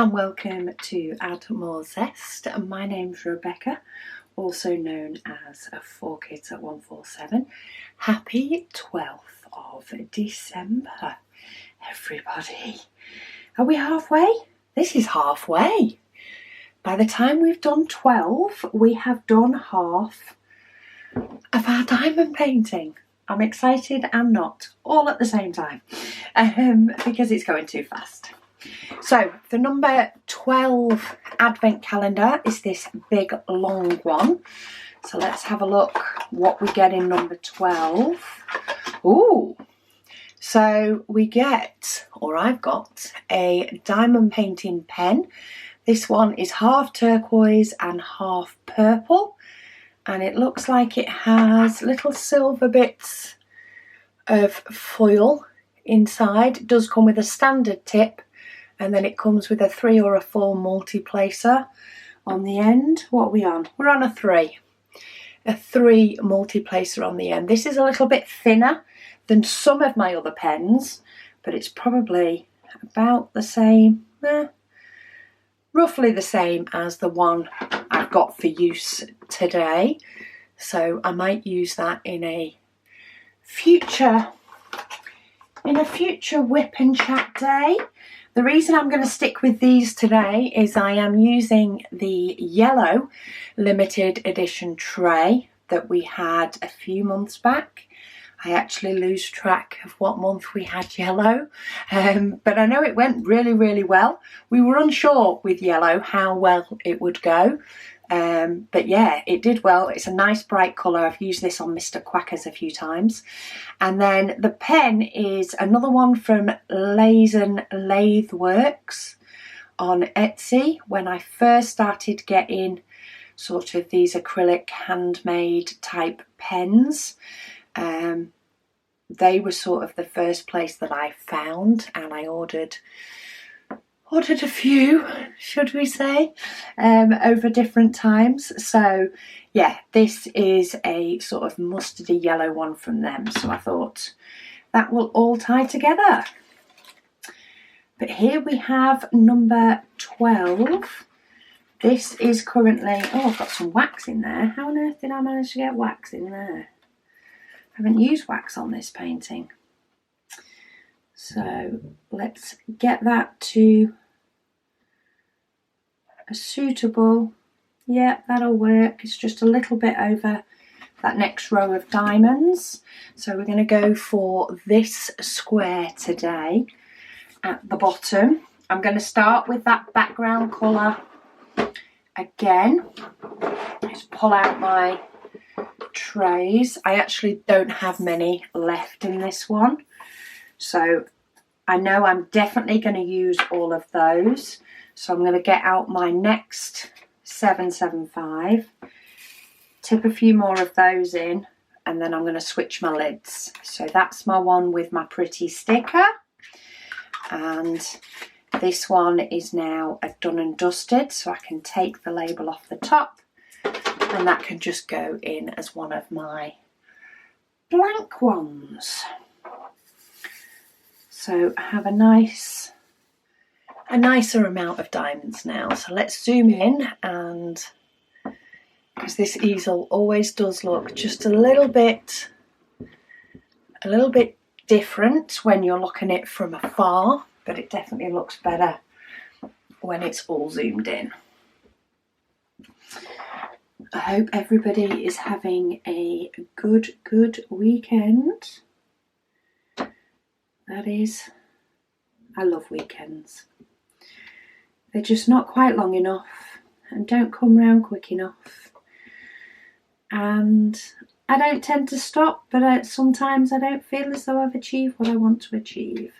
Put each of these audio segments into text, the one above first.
and welcome to Add More Zest. My name's Rebecca, also known as 4Kids at 147. Happy 12th of December, everybody. Are we halfway? This is halfway. By the time we've done 12, we have done half of our diamond painting. I'm excited and not, all at the same time, because it's going too fast. So the number 12 advent calendar is this big long one. So let's have a look what we get in number 12. Ooh, so we get, or I've got, a diamond painting pen. This one is half turquoise and half purple, and it looks like it has little silver bits of foil inside. It does come with a standard tip, and then it comes with a 3 or a 4 multi-placer on the end. What are we on? We're on a 3. A 3 multi-placer on the end. This is a little bit thinner than some of my other pens, but it's probably about the same, roughly the same as the one I've got for use today. So I might use that in a future whip and chat day. The reason I'm going to stick with these today is I am using the yellow limited edition tray that we had a few months back. I actually lose track of what month we had yellow, but I know it went really, really well. We were unsure with yellow how well it would go, but yeah, it did well. It's a nice bright colour. I've used this on Mr. Quackers a few times. And then the pen is another one from Lazen Lathe Works on Etsy. When I first started getting sort of these acrylic handmade type pens, they were sort of the first place that I found, and I ordered a few, should we say, over different times. So yeah, this is a sort of mustardy yellow one from them, so I thought that will all tie together. But here we have number 12. This is currently, oh, I've got some wax in there. How on earth did I manage to get wax in there? I haven't used wax on this painting. So let's get that to a suitable, yeah, that'll work. It's just a little bit over that next row of diamonds. So we're going to go for this square today at the bottom. I'm going to start with that background colour again. Just pull out my trays. I actually don't have many left in this one, so I know I'm definitely going to use all of those. So I'm going to get out my next 775, tip a few more of those in, and then I'm going to switch my lids. So that's my one with my pretty sticker, and this one is now done and dusted, so I can take the label off the top, and that can just go in as one of my blank ones. So I have a nicer amount of diamonds now. So let's zoom in, and because this easel always does look just a little bit different when you're looking at it from afar, but it definitely looks better when it's all zoomed in. I hope everybody is having a good weekend. That is, I love weekends. They're just not quite long enough and don't come round quick enough. And I don't tend to stop, but sometimes I don't feel as though I've achieved what I want to achieve.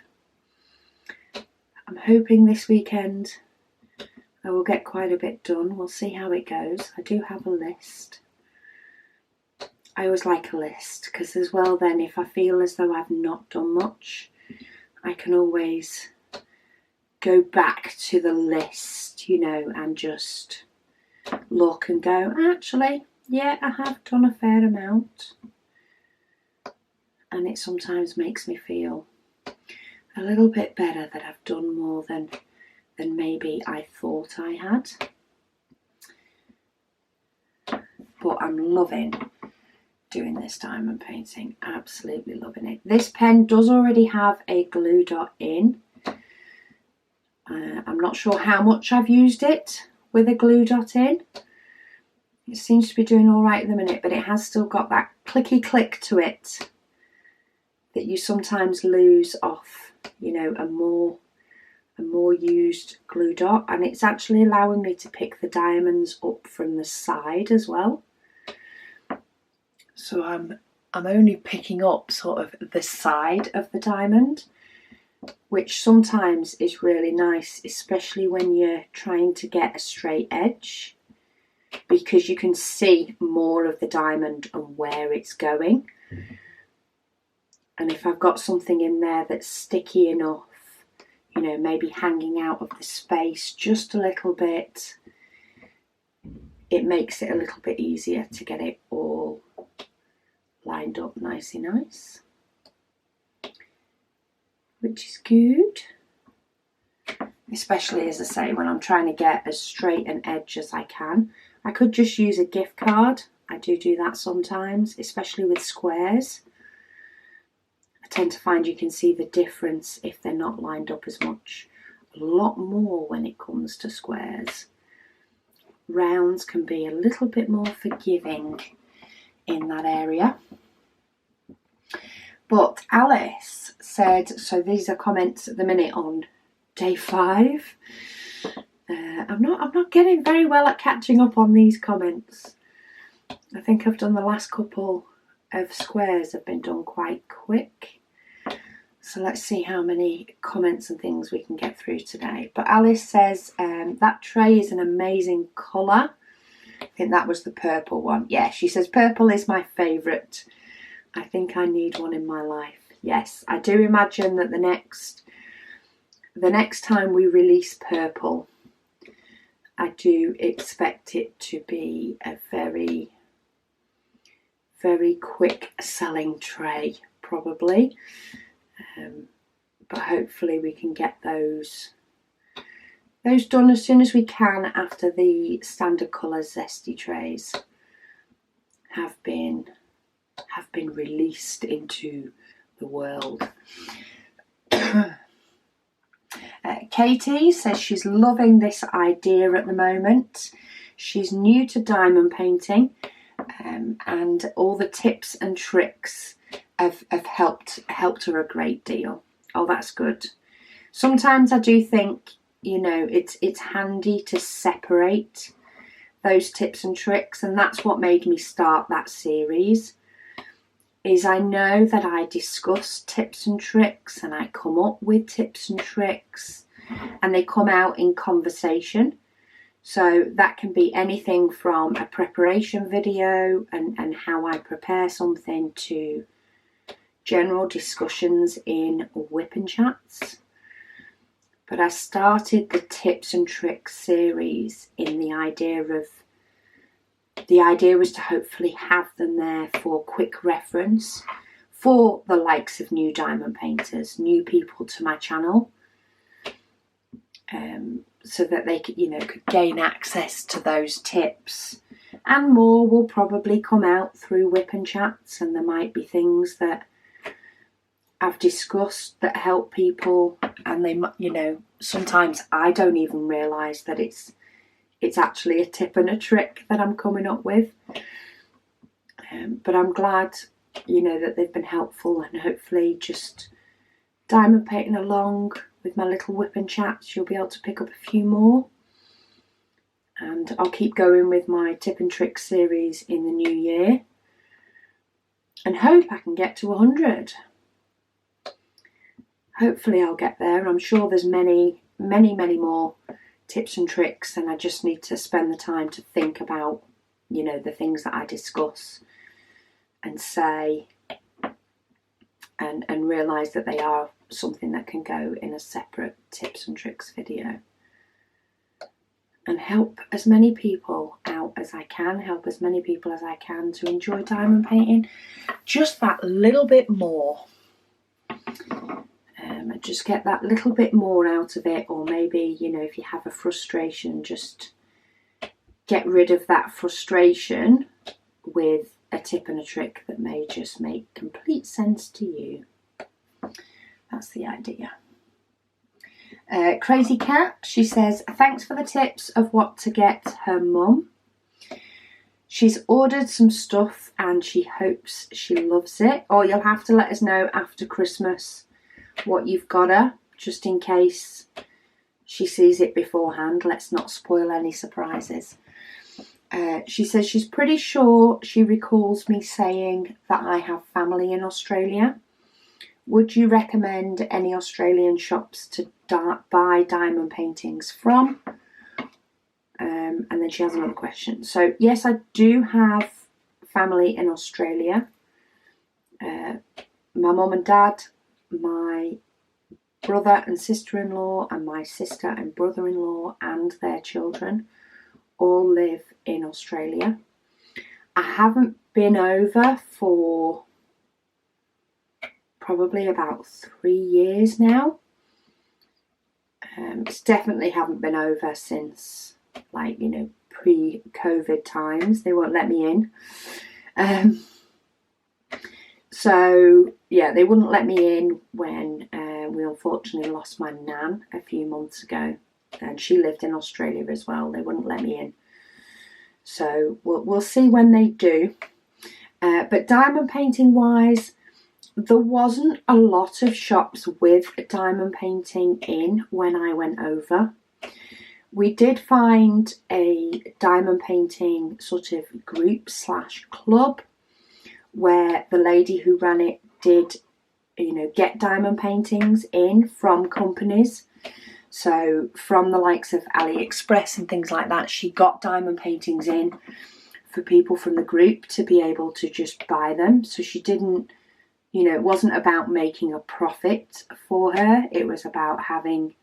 I'm hoping this weekend I will get quite a bit done. We'll see how it goes. I do have a list. I always like a list, because as well then, if I feel as though I've not done much, I can always go back to the list, you know, and just look and go, actually, yeah, I have done a fair amount. And it sometimes makes me feel a little bit better that I've done more than than maybe I thought I had. But I'm loving doing this diamond painting, absolutely loving it. This pen does already have a glue dot in. I'm not sure how much I've used it with a glue dot in. It seems to be doing all right at the minute, but it has still got that clicky click to it that you sometimes lose off, you know, a more used glue dot, and it's actually allowing me to pick the diamonds up from the side as well. So I'm only picking up sort of the side of the diamond, which sometimes is really nice, especially when you're trying to get a straight edge, because you can see more of the diamond and where it's going. And if I've got something in there that's sticky enough, you know, maybe hanging out of the space just a little bit, it makes it a little bit easier to get it all lined up nicey nice, which is good. Especially, as I say, when I'm trying to get as straight an edge as I can. I could just use a gift card. I do that sometimes, especially with squares. I tend to find you can see the difference if they're not lined up as much. A lot more when it comes to squares. Rounds can be a little bit more forgiving in that area. But Alice said, so these are comments at the minute on day 5. I'm not getting very well at catching up on these comments. I think I've done the last couple of squares have been done quite quick. So let's see how many comments and things we can get through today. But Alice says, that tray is an amazing colour. I think that was the purple one. Yeah, she says purple is my favourite. I think I need one in my life. Yes, I do imagine that the next time we release purple, I do expect it to be a very, very quick selling tray, probably. But hopefully we can get those done as soon as we can after the standard colour zesty trays have been released into the world. Katie says she's loving this idea at the moment. She's new to diamond painting, and all the tips and tricks have helped her a great deal. Oh, that's good. Sometimes I do think, you know, it's handy to separate those tips and tricks, and that's what made me start that series. Is I know that I discuss tips and tricks and I come up with tips and tricks and they come out in conversation. So that can be anything from a preparation video and how I prepare something to general discussions in whipping chats. But I started the tips and tricks series in the idea was to hopefully have them there for quick reference for the likes of new diamond painters, new people to my channel, so that they could gain access to those tips. And more will probably come out through whipping chats, and there might be things that I've discussed that help people, and they, sometimes I don't even realise that it's actually a tip and a trick that I'm coming up with. But I'm glad, that they've been helpful, and hopefully just diamond painting along with my little whipping chats, you'll be able to pick up a few more. And I'll keep going with my tip and trick series in the new year, and hope I can get to 100. Hopefully I'll get there. I'm sure there's many, many, many more tips and tricks, and I just need to spend the time to think about, the things that I discuss and say, and realise that they are something that can go in a separate tips and tricks video. And help as many people out as I can, help as many people as I can to enjoy diamond painting just that little bit more. and just get that little bit more out of it. Or maybe, you know, if you have a frustration, just get rid of that frustration with a tip and a trick that may just make complete sense to you. That's the idea. Crazy Cat, she says, thanks for the tips of what to get her mum. She's ordered some stuff and she hopes she loves it. Or you'll have to let us know after Christmas what you've got her, just in case she sees it beforehand. Let's not spoil any surprises. She says she's pretty sure she recalls me saying that I have family in Australia. Would you recommend any Australian shops to buy diamond paintings from? And then she has another question. So yes, I do have family in Australia. My mum and dad, my brother and sister-in-law, and my sister and brother-in-law and their children all live in Australia. I haven't been over for probably about 3 years now. It's definitely haven't been over since, like, you know, pre-COVID times. They won't let me in. So yeah, they wouldn't let me in when we unfortunately lost my nan a few months ago, and she lived in Australia as well. They wouldn't let me in. So we'll see when they do. But diamond painting wise, there wasn't a lot of shops with diamond painting in when I went over. We did find a diamond painting sort of group / club where the lady who ran it did, you know, get diamond paintings in from companies. So from the likes of AliExpress and things like that, she got diamond paintings in for people from the group to be able to just buy them. So she didn't, you know, it wasn't about making a profit for her. It was about having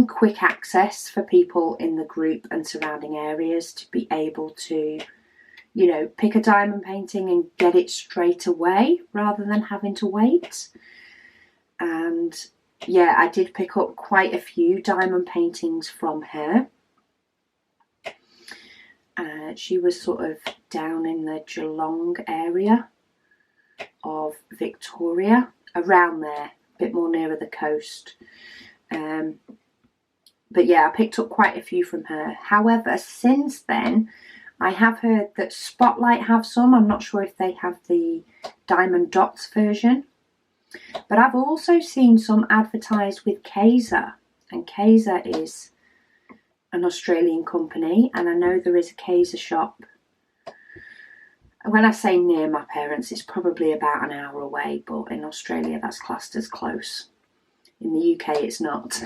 quick access for people in the group and surrounding areas to be able to, you know, pick a diamond painting and get it straight away rather than having to wait. And yeah, I did pick up quite a few diamond paintings from her. She was sort of down in the Geelong area of Victoria, around there, a bit more nearer the coast. But yeah, I picked up quite a few from her. However, since then, I have heard that Spotlight have some. I'm not sure if they have the Diamond Dots version. But I've also seen some advertised with Kaiser. And Kaiser is an Australian company. And I know there is a Kaiser shop. When I say near my parents, it's probably about an hour away. But in Australia, that's classed as close. In the UK, it's not.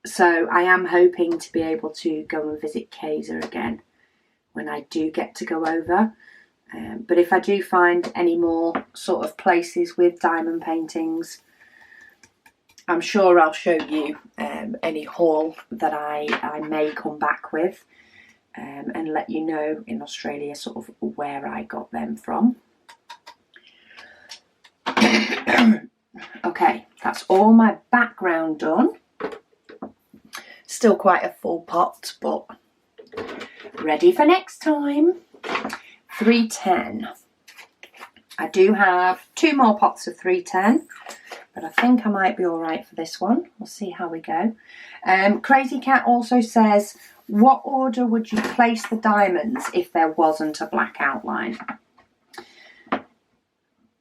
So I am hoping to be able to go and visit Kaiser again when I do get to go over. But if I do find any more sort of places with diamond paintings, I'm sure I'll show you any haul that I may come back with and let you know in Australia sort of where I got them from. Okay, that's all my background done. Still quite a full pot, but ready for next time. 310. I do have 2 more pots of 310, but I think I might be all right for this one. We'll see how we go. Crazy Cat also says, what order would you place the diamonds if there wasn't a black outline?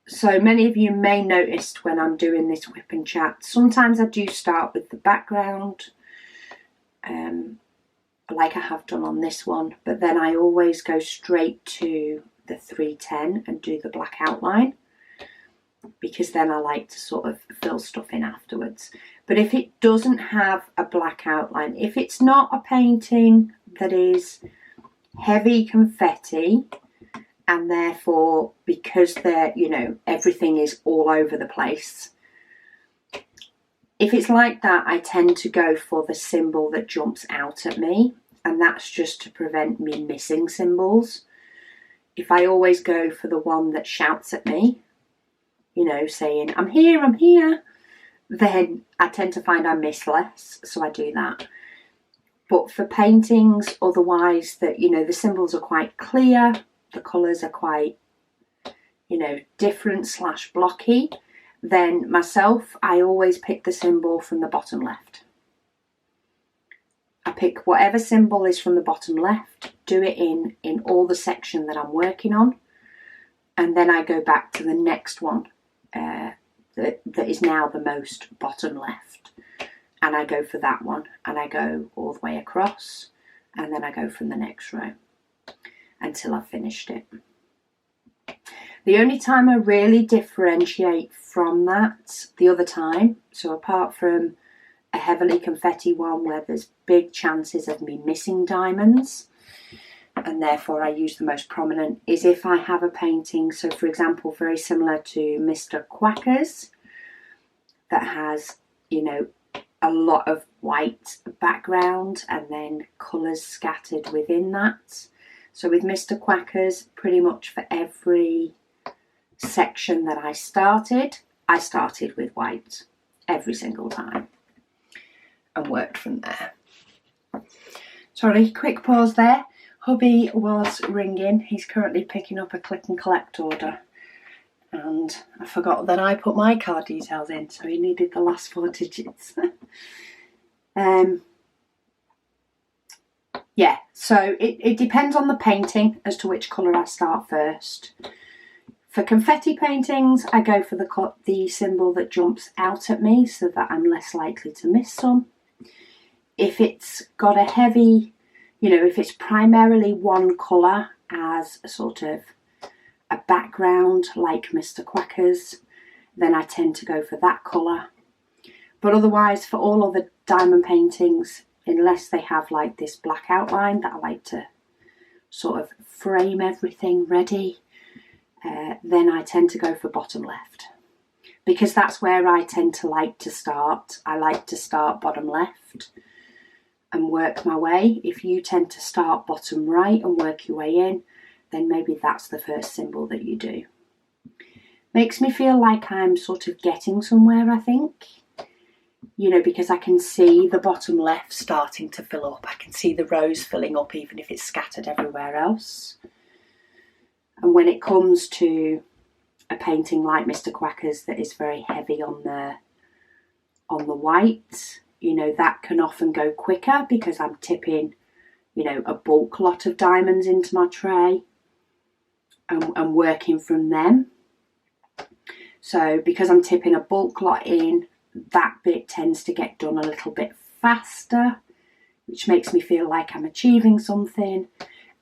So many of you may notice when I'm doing this whip and chat, sometimes I do start with the background, like I have done on this one, but then I always go straight to the 310 and do the black outline, because then I like to sort of fill stuff in afterwards. But if it doesn't have a black outline, if it's not a painting that is heavy confetti, and therefore, because they're, you know, everything is all over the place. If it's like that, I tend to go for the symbol that jumps out at me. And that's just to prevent me missing symbols. If I always go for the one that shouts at me, you know, saying, I'm here, then I tend to find I miss less, so I do that. But for paintings, otherwise, that, you know, the symbols are quite clear, the colours are quite, you know, different / blocky, then myself, I always pick the symbol from the bottom left. I pick whatever symbol is from the bottom left, do it in all the section that I'm working on, and then I go back to the next one that is now the most bottom left, and I go for that one, and I go all the way across, and then I go from the next row until I've finished it. The only time I really differentiate from that the other time, so apart from a heavily confetti one where there's big chances of me missing diamonds, and therefore I use the most prominent, is if I have a painting, so for example, very similar to Mr. Quacker's, that has, you know, a lot of white background and then colours scattered within that. So with Mr. Quacker's, pretty much for every section that I started with white every single time and worked from there. Sorry, quick pause there. Hubby was ringing. He's currently picking up a click and collect order, and I forgot that I put my card details in, so he needed the last 4 digits. Yeah, so it depends on the painting as to which colour I start first. For confetti paintings, I go for the symbol that jumps out at me so that I'm less likely to miss some. If it's got a heavy, you know, if it's primarily one colour as a sort of a background like Mr. Quacker's, then I tend to go for that colour. But otherwise, for all other diamond paintings, unless they have like this black outline that I like to sort of frame everything ready, then I tend to go for bottom left, because that's where I tend to like to start. I like to start bottom left and work my way. If you tend to start bottom right and work your way in, then maybe that's the first symbol that you do. Makes me feel like I'm sort of getting somewhere, I think. You know, because I can see the bottom left starting to fill up. I can see the rows filling up even if it's scattered everywhere else. And when it comes to a painting like Mr. Quacker's that is very heavy on the white, you know, that can often go quicker because I'm tipping, you know, a bulk lot of diamonds into my tray and working from them. So because I'm tipping a bulk lot in, that bit tends to get done a little bit faster, which makes me feel like I'm achieving something.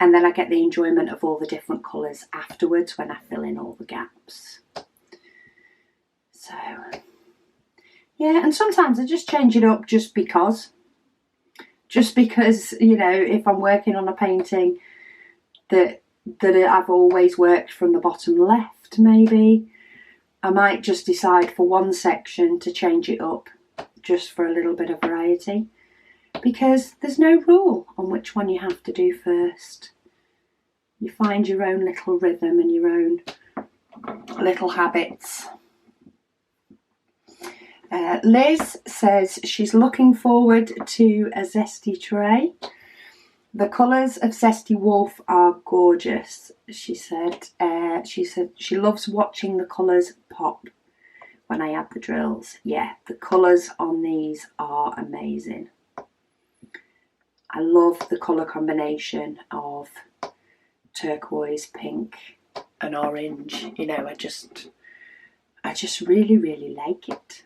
And then I get the enjoyment of all the different colours afterwards when I fill in all the gaps. So, yeah, and sometimes I just change it up just because, you know, if I'm working on a painting that I've always worked from the bottom left, maybe, I might just decide for one section to change it up just for a little bit of variety, because there's no rule on which one you have to do first. You find your own little rhythm and your own little habits. Liz says she's looking forward to a zesty tray. The colours of Zesty Wolf are gorgeous, she said. She said she loves watching the colours pop when I add the drills. Yeah, the colours on these are amazing. I love the colour combination of turquoise, pink and orange. You know, I just really, really like it.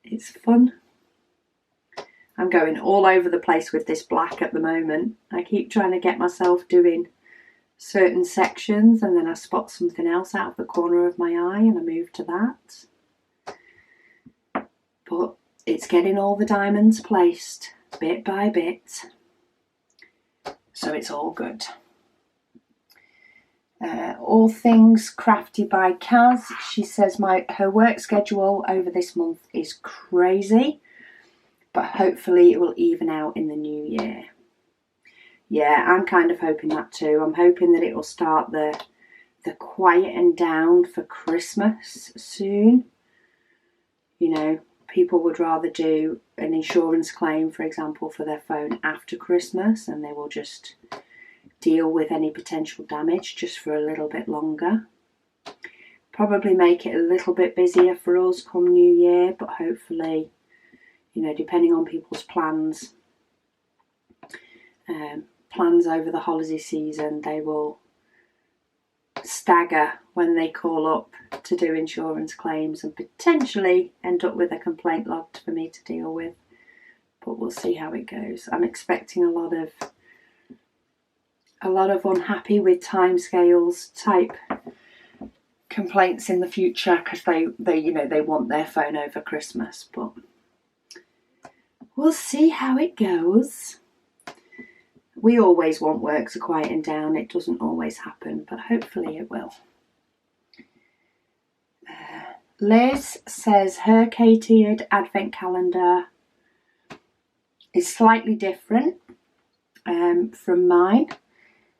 It's fun. I'm going all over the place with this black at the moment. I keep trying to get myself doing certain sections and then I spot something else out of the corner of my eye and I move to that. But it's getting all the diamonds placed bit by bit. So it's all good. All things crafty by Kaz. She says her work schedule over this month is crazy, but hopefully it will even out in the new year. Yeah, I'm kind of hoping that too. I'm hoping that it will start the the quieting down for Christmas soon. You know, people would rather do an insurance claim, for example, for their phone after Christmas, and they will just deal with any potential damage just for a little bit longer. Probably make it a little bit busier for us come New Year, but hopefully, you know, depending on people's plans over the holiday season, they will stagger when they call up to do insurance claims and potentially end up with a complaint logged for me to deal with. But we'll see how it goes. I'm expecting a lot of unhappy with timescales type complaints in the future, because they want their phone over Christmas. But we'll see how it goes. We always want work to quieten down. It doesn't always happen, but hopefully it will. Liz says her catered advent calendar is slightly different from mine.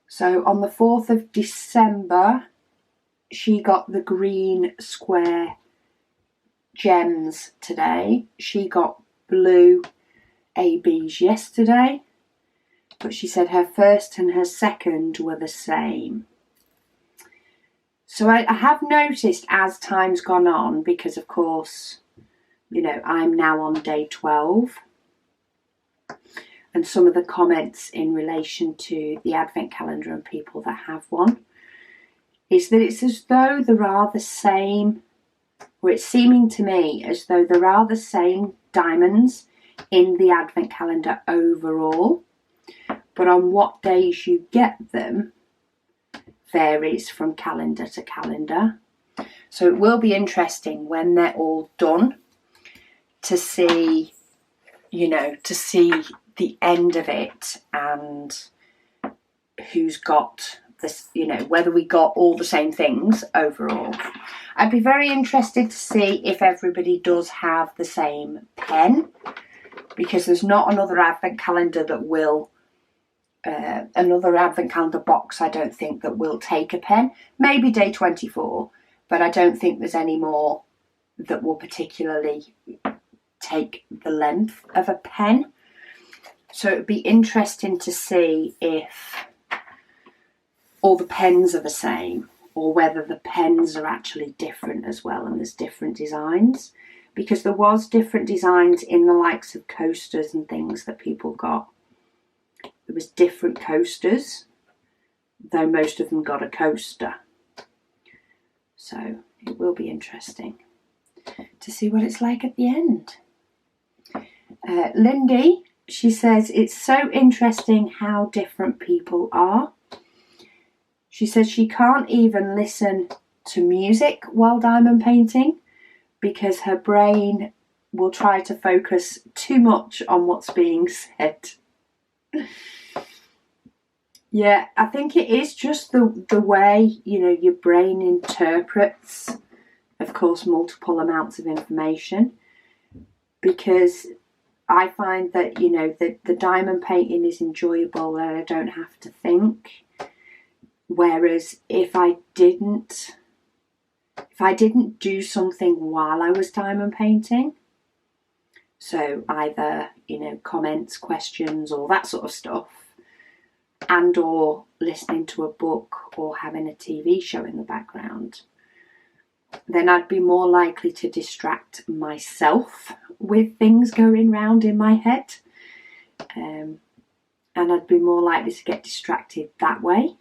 So on the 4th of December, she got the green square gems today. She got blue ABs yesterday. But she said her first and her second were the same. So I have noticed as time's gone on, because of course, you know, I'm now on day 12. And some of the comments in relation to the advent calendar and people that have one, is that it's as though there are the same, or it's seeming to me as though there are the same diamonds in the advent calendar overall. But on what days you get them varies from calendar to calendar. So it will be interesting when they're all done to see, you know, to see the end of it and who's got this, you know, whether we got all the same things overall. I'd be very interested to see if everybody does have the same pen, because there's not another advent calendar that will another advent calendar box, I don't think, that will take a pen. Maybe day 24, but I don't think there's any more that will particularly take the length of a pen. So it would be interesting to see if all the pens are the same, or whether the pens are actually different as well, and there's different designs, because there was different designs in the likes of coasters and things that people got. There was different coasters, though most of them got a coaster. So it will be interesting to see what it's like at the end. Lindy, she says, it's so interesting how different people are. She says she can't even listen to music while diamond painting because her brain will try to focus too much on what's being said. Yeah, I think it is just the way, you know, your brain interprets, of course, multiple amounts of information. Because I find that, you know, the diamond painting is enjoyable and I don't have to think. Whereas if I didn't do something while I was diamond painting, so either, you know, comments, questions, or that sort of stuff, and or listening to a book or having a TV show in the background, then I'd be more likely to distract myself with things going round in my head. And I'd be more likely to get distracted that way.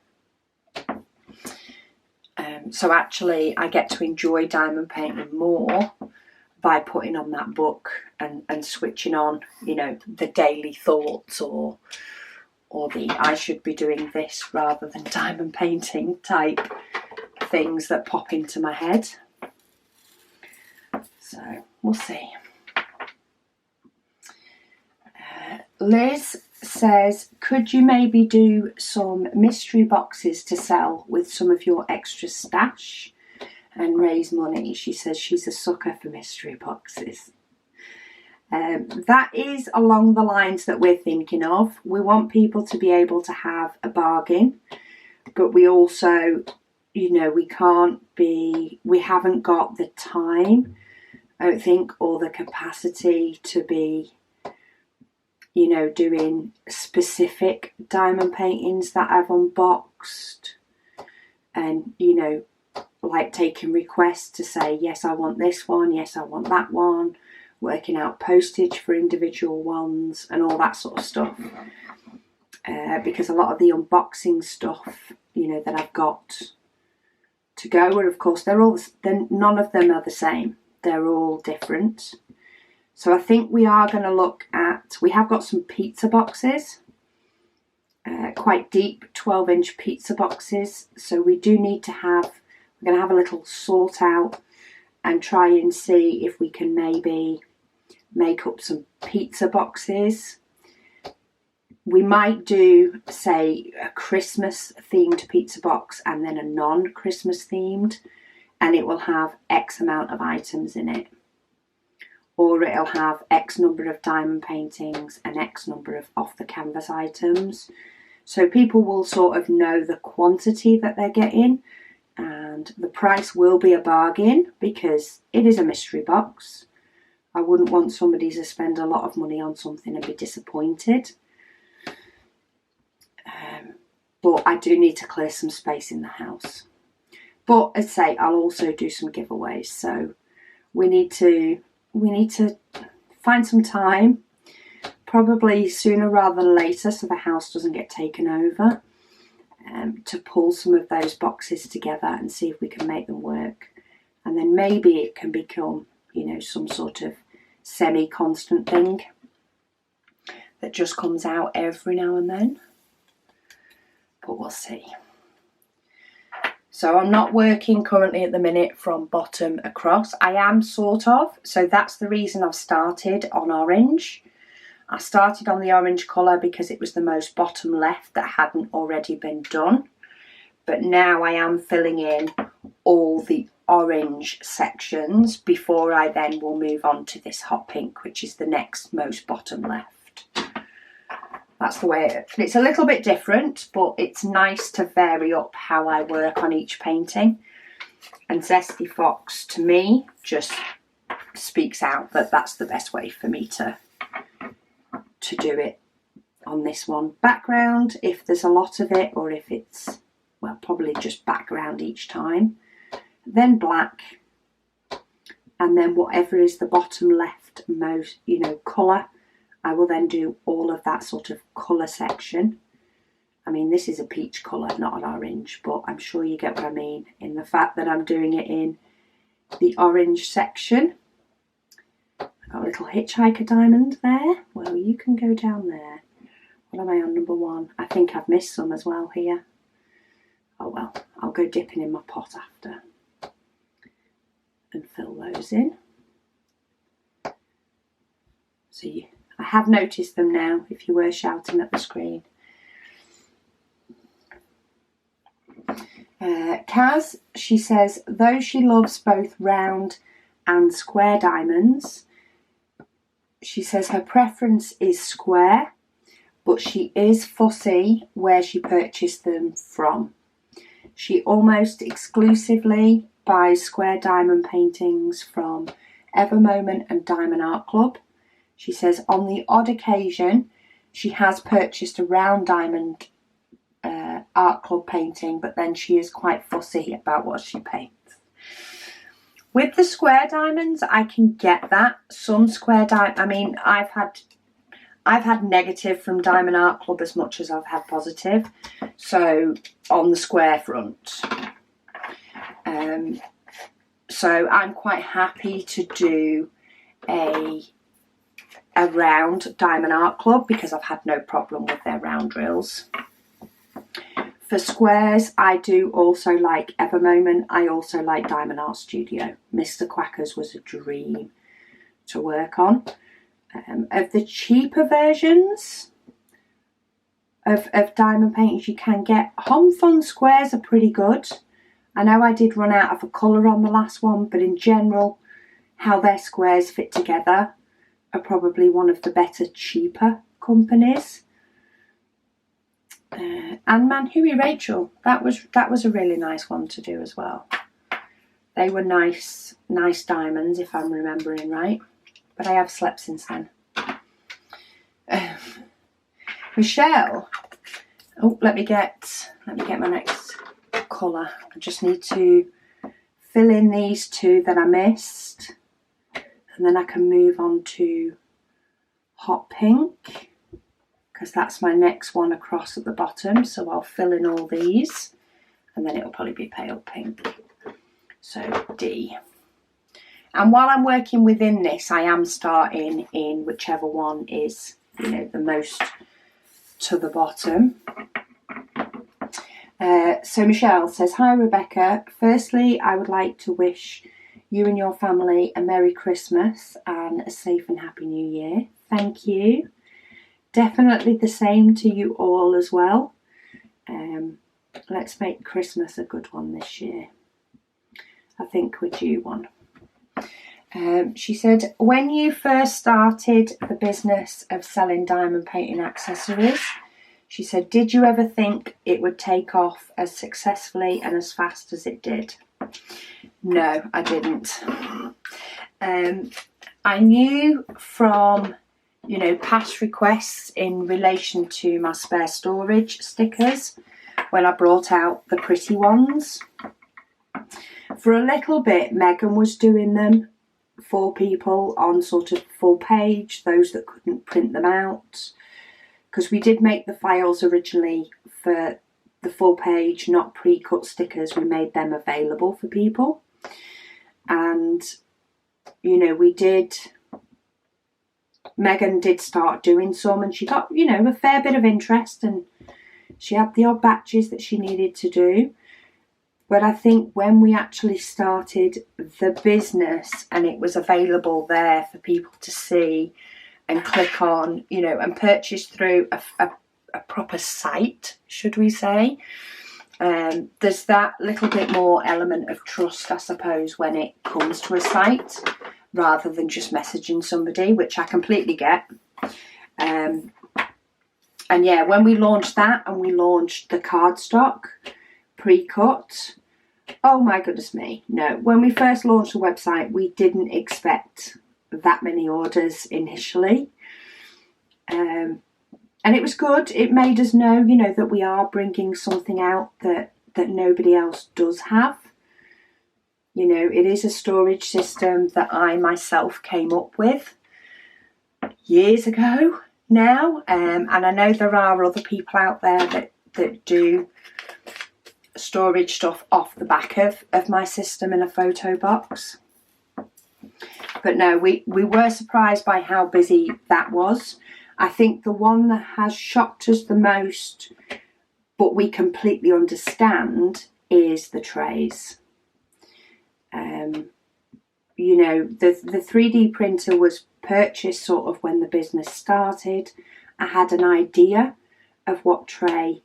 So actually I get to enjoy diamond painting more by putting on that book and switching on, you know, the daily thoughts or the I should be doing this rather than diamond painting type things that pop into my head. So we'll see. Liz says, could you maybe do some mystery boxes to sell with some of your extra stash and raise money? She says she's a sucker for mystery boxes. That is along the lines that we're thinking of. We want people to be able to have a bargain, but we also you know, we haven't got the time, I don't think, or the capacity to be, you know, doing specific diamond paintings that I've unboxed, and, you know, like taking requests to say, yes, I want this one, yes, I want that one, working out postage for individual ones and all that sort of stuff. Because a lot of the unboxing stuff, you know, that I've got to go, and of course none of them are the same. They're all different. So I think we are going to look at, we have got some pizza boxes, quite deep 12-inch pizza boxes. So we do need to have, we're going to have a little sort out and try and see if we can maybe make up some pizza boxes. We might do, say, a Christmas themed pizza box and then a non-Christmas themed, and it will have X amount of items in it. Or it'll have X number of diamond paintings and X number of off the canvas items. So people will sort of know the quantity that they're getting, and the price will be a bargain because it is a mystery box. I wouldn't want somebody to spend a lot of money on something and be disappointed. But I do need to clear some space in the house. But as I say, I'll also do some giveaways. So we need to find some time, probably sooner rather than later, so the house doesn't get taken over, to pull some of those boxes together and see if we can make them work. And then maybe it can become, you know, some sort of semi-constant thing that just comes out every now and then. But we'll see. So I'm not working currently at the minute from bottom across. I am sort of, so that's the reason I've started on orange. I started on the orange colour because it was the most bottom left that hadn't already been done. But now I am filling in all the orange sections before I then will move on to this hot pink, which is the next most bottom left. That's the way it's a little bit different, but it's nice to vary up how I work on each painting. And Zesty Fox, to me, just speaks out that that's the best way for me to do it on this one. Background, if there's a lot of it, or if it's, well, probably just background each time. Then black, and then whatever is the bottom left most, you know, colour, I will then do all of that sort of colour section. I mean, this is a peach colour, not an orange, but I'm sure you get what I mean in the fact that I'm doing it in the orange section. I've got a little hitchhiker diamond there. Well, you can go down there. What am I on, number 1? I think I've missed some as well here. Oh well, I'll go dipping in my pot after and fill those in. So I have noticed them now, if you were shouting at the screen. Kaz, she says, though she loves both round and square diamonds, she says her preference is square, but she is fussy where she purchased them from. She almost exclusively buys square diamond paintings from Ever Moment and Diamond Art Club. She says on the odd occasion she has purchased a round diamond art club painting, but then she is quite fussy about what she paints. With the square diamonds, I can get that. Some square I mean, I've had negative from Diamond Art Club as much as I've had positive. So on the square front, so I'm quite happy to do a round Diamond Art Club because I've had no problem with their round drills. For squares, I do also like Ever Moment. I also like Diamond Art Studio. Mr. Quackers was a dream to work on. Of the cheaper versions of diamond paintings you can get, Home Fun squares are pretty good. I know I did run out of a colour on the last one, but in general, how their squares fit together are probably one of the better, cheaper companies. And Manhui Rachel, that was a really nice one to do as well. They were nice diamonds, if I'm remembering right. But I have slept since then. Michelle. Oh, let me get my next colour. I just need to fill in these two that I missed, and then I can move on to hot pink, because that's my next one across at the bottom. So I'll fill in all these, and then it'll probably be pale pink. So D. And while I'm working within this, I am starting in whichever one is, the most to the bottom. So Michelle says, "Hi Rebecca, firstly I would like to wish you and your family a Merry Christmas and a safe and happy New Year." Thank you. Definitely the same to you all as well. Let's make Christmas a good one this year. I think we're due one. She said, "When you first started the business of selling diamond painting accessories," she said, "did you ever think it would take off as successfully and as fast as it did?" No, I didn't. I knew from, past requests in relation to my spare storage stickers when I brought out the pretty ones. For a little bit, Megan was doing them for people on sort of full page, those that couldn't print them out. Because we did make the files originally for the full page, not pre-cut stickers. We made them available for people. And, Megan did start doing some, and she got, a fair bit of interest, and she had the odd batches that she needed to do. But I think when we actually started the business and it was available there for people to see and click on, and purchase through a proper site, should we say, there's that little bit more element of trust, I suppose, when it comes to a site, rather than just messaging somebody, which I completely get. And yeah, when we launched that and we launched the cardstock pre-cut, oh my goodness me, no. When we first launched the website, we didn't expect that many orders initially. And it was good. It made us know, that we are bringing something out that nobody else does have. It is a storage system that I myself came up with years ago now. And I know there are other people out there that do storage stuff off the back of my system in a photo box. But no, we were surprised by how busy that was. I think the one that has shocked us the most, but we completely understand, is the trays. The 3D printer was purchased sort of when the business started. I had an idea of what tray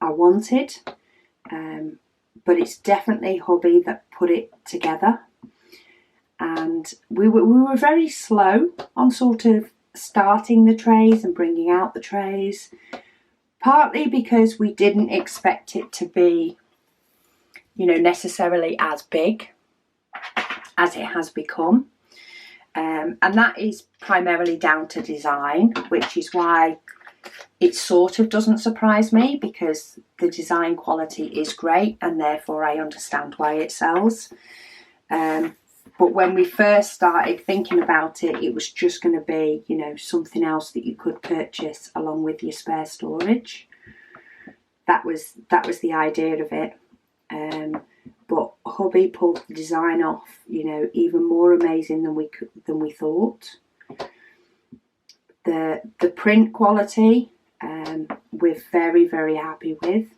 I wanted, but it's definitely hubby that put it together. And we were very slow on sort of starting the trays and bringing out the trays, partly because we didn't expect it to be, necessarily as big as it has become. And that is primarily down to design, which is why it sort of doesn't surprise me, because the design quality is great and therefore I understand why it sells. But when we first started thinking about it, it was just going to be, something else that you could purchase along with your spare storage. That was the idea of it. But hubby pulled the design off, even more amazing than we thought. The print quality, we're very, very happy with,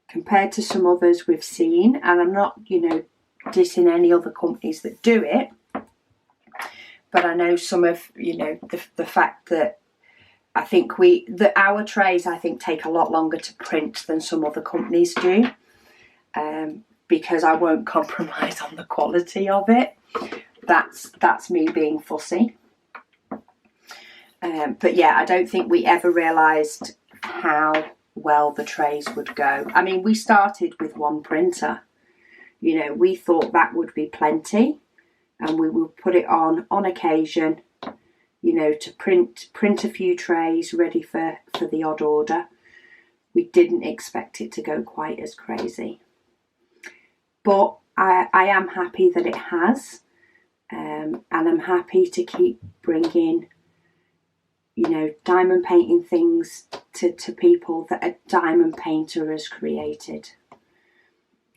compared to some others we've seen. And I'm not, dissing any other companies that do it, but I know some of, the fact that I think our trays, I think, take a lot longer to print than some other companies do, because I won't compromise on the quality of it. That's me being fussy. But yeah, I don't think we ever realised how well the trays would go. I mean, we started with one printer. You know, we thought that would be plenty, and we would put it on occasion, you know, to print a few trays ready for the odd order. We didn't expect it to go quite as crazy. But I am happy that it has, and I'm happy to keep bringing, you know, diamond painting things to people that a diamond painter has created.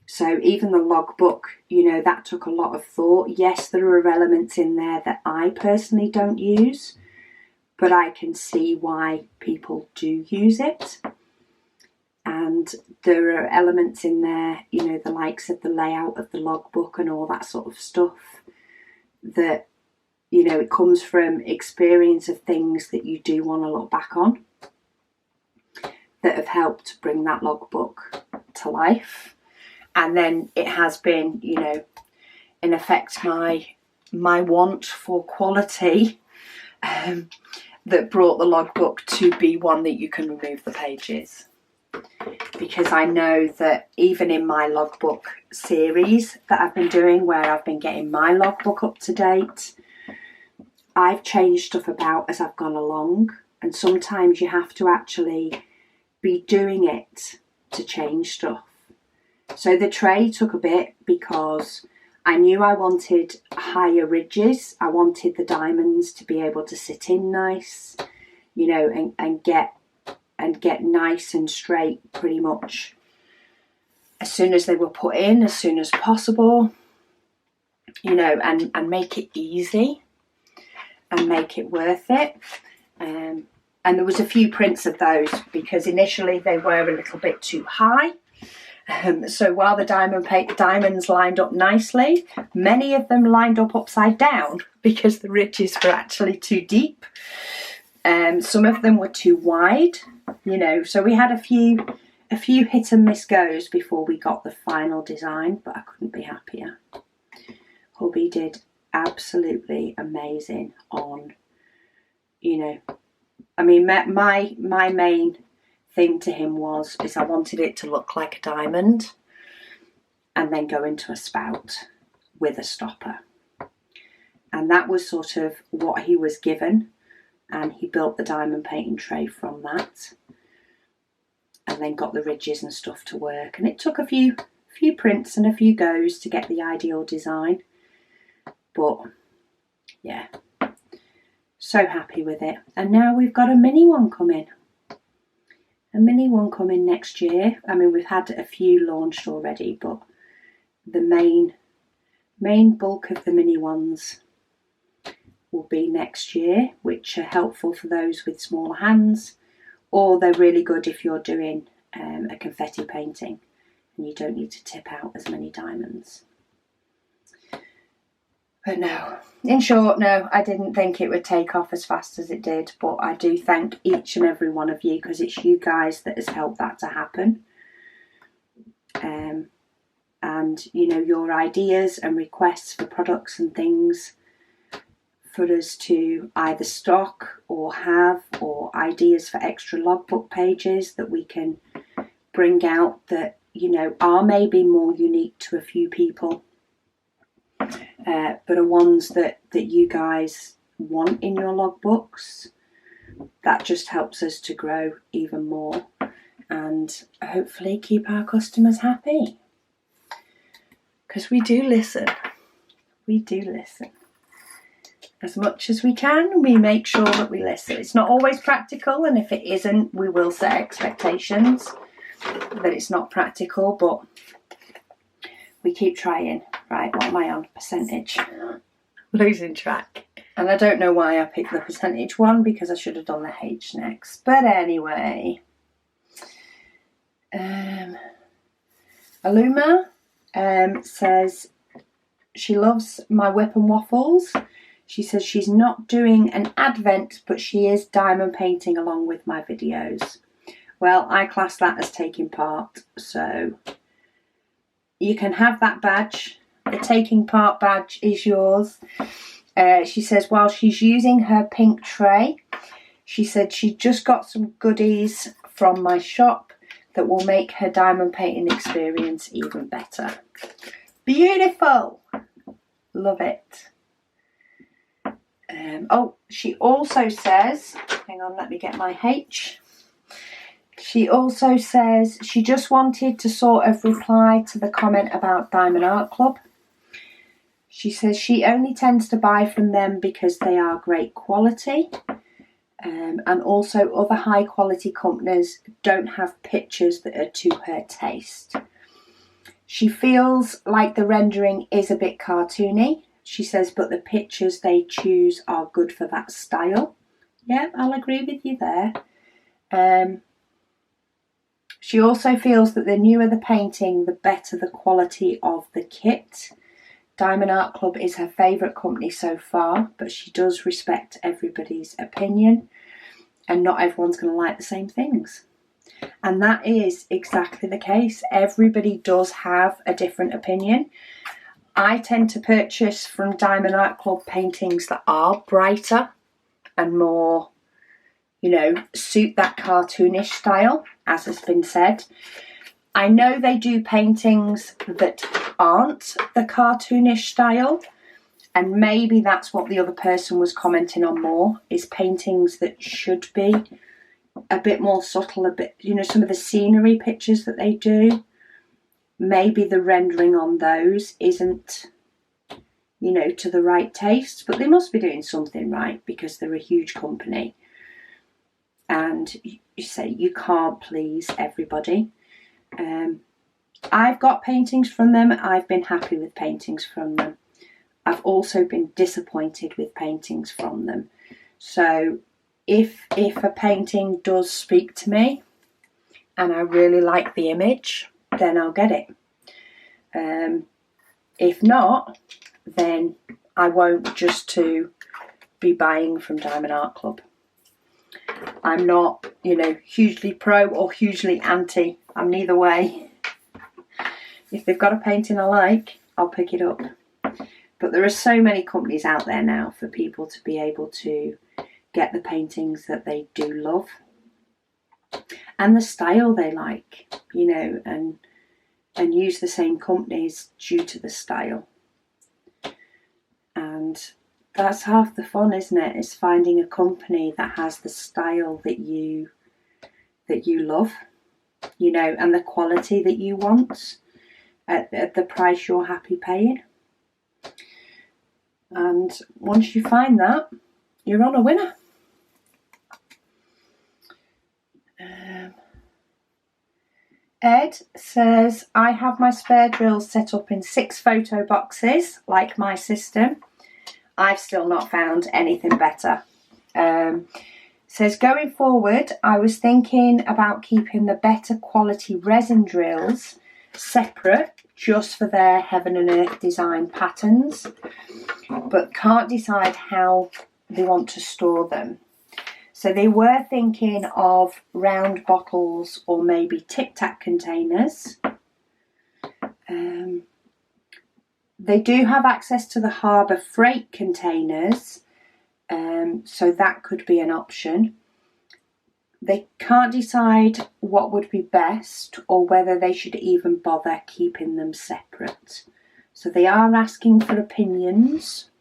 So even the logbook, you know, that took a lot of thought. Yes, there are elements in there that I personally don't use, but I can see why people do use it. And there are elements in there, you know, the likes of the layout of the logbook and all that sort of stuff that, you know, it comes from experience of things that you do want to look back on that have helped bring that logbook to life. And then it has been, you know, in effect my want for quality that brought the logbook to be one that you can remove the pages. Because I know that even in my logbook series that I've been doing, where I've been getting my logbook up to date, I've changed stuff about as I've gone along. And sometimes you have to actually be doing it to change stuff. So the tray took a bit because I knew I wanted higher ridges. I wanted the diamonds to be able to sit in nice, you know, and get nice and straight pretty much as soon as they were put in, as soon as possible, you know, and make it easy and make it worth it. And there was a few prints of those because initially they were a little bit too high. So while the diamonds lined up nicely, many of them lined up upside down because the ridges were actually too deep. Some of them were too wide, you know, so we had a few hit and miss goes before we got the final design, but I couldn't be happier. Hubby did absolutely amazing on, you know, I mean, my main thing to him is I wanted it to look like a diamond and then go into a spout with a stopper. And that was sort of what he was given, and he built the diamond painting tray from that and then got the ridges and stuff to work. And it took a few prints and a few goes to get the ideal design, but yeah, so happy with it. And now we've got a mini one coming. A mini one coming next year. I mean, we've had a few launched already, but the main bulk of the mini ones will be next year, which are helpful for those with smaller hands, or they're really good if you're doing a confetti painting and you don't need to tip out as many diamonds. But no, in short, no, I didn't think it would take off as fast as it did, but I do thank each and every one of you because it's you guys that has helped that to happen. And, you know, your ideas and requests for products and things for us to either stock or have, or ideas for extra logbook pages that we can bring out that, you know, are maybe more unique to a few people. But are ones that you guys want in your logbooks. That just helps us to grow even more and hopefully keep our customers happy. Because we do listen. We do listen. As much as we can, we make sure that we listen. It's not always practical, and if it isn't, we will set expectations that it's not practical, but we keep trying. Right, what am I on? Percentage. Losing track. And I don't know why I picked the percentage one, because I should have done the H next. But anyway. Aluma says she loves my whip and waffles. She says she's not doing an advent, but she is diamond painting along with my videos. Well, I class that as taking part, so you can have that badge. The taking part badge is yours. She says while she's using her pink tray, she said she just got some goodies from my shop that will make her diamond painting experience even better. Beautiful! Love it. Oh, she also says, hang on, let me get my H. She also says she just wanted to sort of reply to the comment about Diamond Art Club. She says she only tends to buy from them because they are great quality. And also other high quality companies don't have pictures that are to her taste. She feels like the rendering is a bit cartoony. She says, but the pictures they choose are good for that style. Yeah, I'll agree with you there. She also feels that the newer the painting, the better the quality of the kit. Diamond Art Club is her favourite company so far, but she does respect everybody's opinion, and not everyone's going to like the same things. And that is exactly the case. Everybody does have a different opinion. I tend to purchase from Diamond Art Club paintings that are brighter and more, you know, suit that cartoonish style, as has been said. I know they do paintings that aren't the cartoonish style, and maybe that's what the other person was commenting on more, is paintings that should be a bit more subtle, a bit, you know, some of the scenery pictures that they do, maybe the rendering on those isn't, you know, to the right taste, but they must be doing something right because they're a huge company. And you say you can't please everybody. I've got paintings from them. I've been happy with paintings from them. I've also been disappointed with paintings from them. So if a painting does speak to me and I really like the image, then I'll get it. If not, then I won't, just to be buying from Diamond Art Club. I'm not, you know, hugely pro or hugely anti. I'm neither way. If they've got a painting I like, I'll pick it up. But there are so many companies out there now for people to be able to get the paintings that they do love and the style they like, you know, and use the same companies due to the style. And that's half the fun, isn't it? Is finding a company that has the style that you love, you know, and the quality that you want at the price you're happy paying. And once you find that, you're on a winner. Ed says, I have my spare drills set up in 6 photo boxes, like my system. I've still not found anything better. Says, going forward, I was thinking about keeping the better quality resin drills separate just for their heaven and earth design patterns, but can't decide how they want to store them. So they were thinking of round bottles or maybe Tic Tac containers. They do have access to the harbour freight containers, so that could be an option. They can't decide what would be best or whether they should even bother keeping them separate. So they are asking for opinions.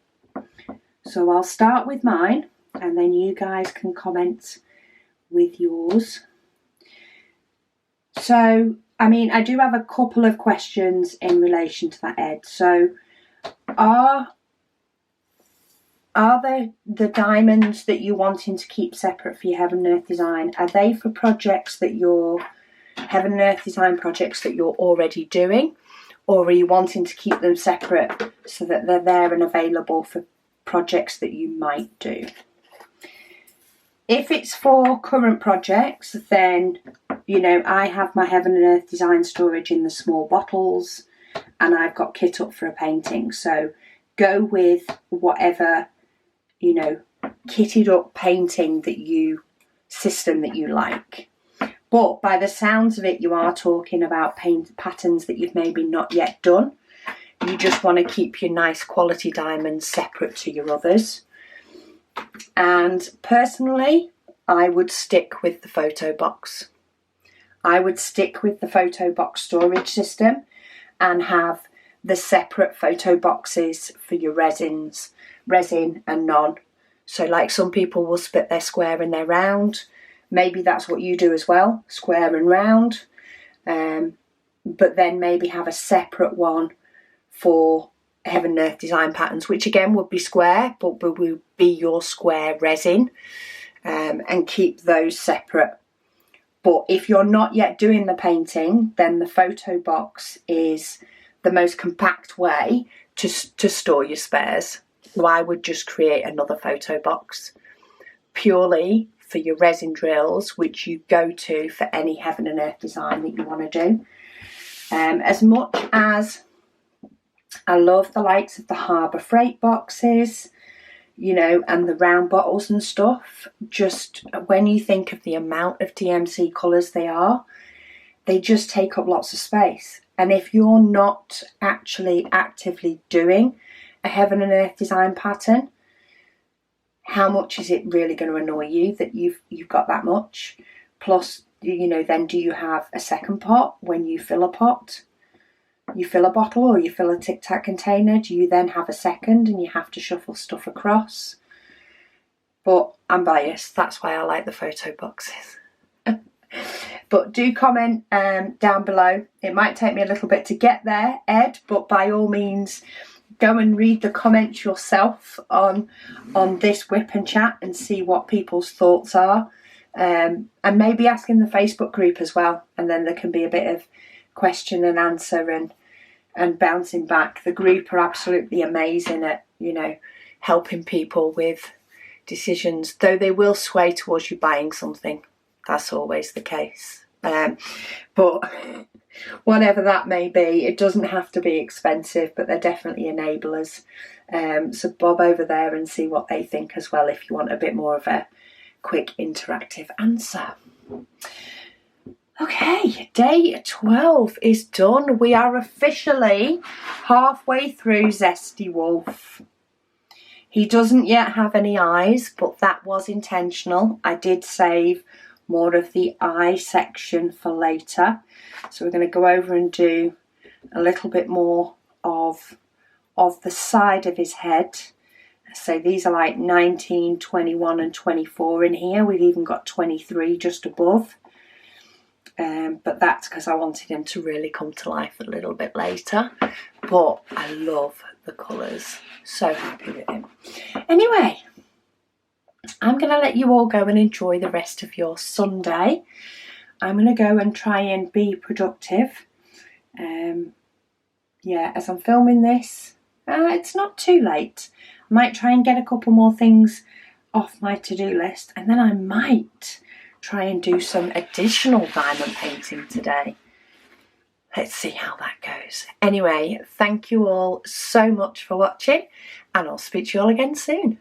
So I'll start with mine and then you guys can comment with yours. So, I mean, I do have a couple of questions in relation to that, Ed. So are the diamonds that you're wanting to keep separate for your Heaven and Earth design, are they for projects that your Heaven and Earth design projects that you're already doing? Or are you wanting to keep them separate so that they're there and available for projects that you might do? If it's for current projects, then, you know, I have my Heaven and Earth design storage in the small bottles and I've got kit up for a painting. So go with whatever, you know, kitted up painting system that you like. But by the sounds of it, you are talking about paint patterns that you've maybe not yet done. You just want to keep your nice quality diamonds separate to your others. And personally, I would stick with the photo box. I would stick with the photo box storage system and have the separate photo boxes for your resin and non. So like some people will split their square and their round. Maybe that's what you do as well, square and round. But then maybe have a separate one for Heaven and Earth design patterns, which again would be square, but will be your square resin, and keep those separate. But if you're not yet doing the painting, then the photo box is the most compact way to store your spares. So I would just create another photo box purely for your resin drills, which you go to for any Heaven and Earth design that you want to do. As much as I love the likes of the Harbour Freight boxes, you know, and the round bottles and stuff, just when you think of the amount of DMC colours they just take up lots of space. And if you're not actually actively doing a Heaven and Earth design pattern, how much is it really going to annoy you that you've got that much? Plus, you know, then do you have a second pot when you fill a pot? You fill a bottle or you fill a Tic Tac container, do you then have a second and you have to shuffle stuff across? But I'm biased, that's why I like the photo boxes. But do comment down below. It might take me a little bit to get there, Ed, but by all means go and read the comments yourself on this whip and chat and see what people's thoughts are. And maybe ask in the Facebook group as well, and then there can be a bit of question and answer and bouncing back. The group are absolutely amazing at, you know, helping people with decisions, though they will sway towards you buying something. That's always the case. But whatever that may be, it doesn't have to be expensive, but they're definitely enablers. So bob over there and see what they think as well if you want a bit more of a quick interactive answer. Okay, day 12 is done. We are officially halfway through Zesty Wolf. He doesn't yet have any eyes, but that was intentional. I did save more of the eye section for later. So we're going to go over and do a little bit more of the side of his head. So these are like 19, 21 and 24 in here. We've even got 23 just above. But that's because I wanted him to really come to life a little bit later. But I love the colours. So happy with him. Anyway, I'm going to let you all go and enjoy the rest of your Sunday. I'm going to go and try and be productive. Yeah, as I'm filming this, it's not too late. I might try and get a couple more things off my to-do list, and then I might try and do some additional diamond painting today. Let's see how that goes. Anyway, thank you all so much for watching, and I'll speak to you all again soon.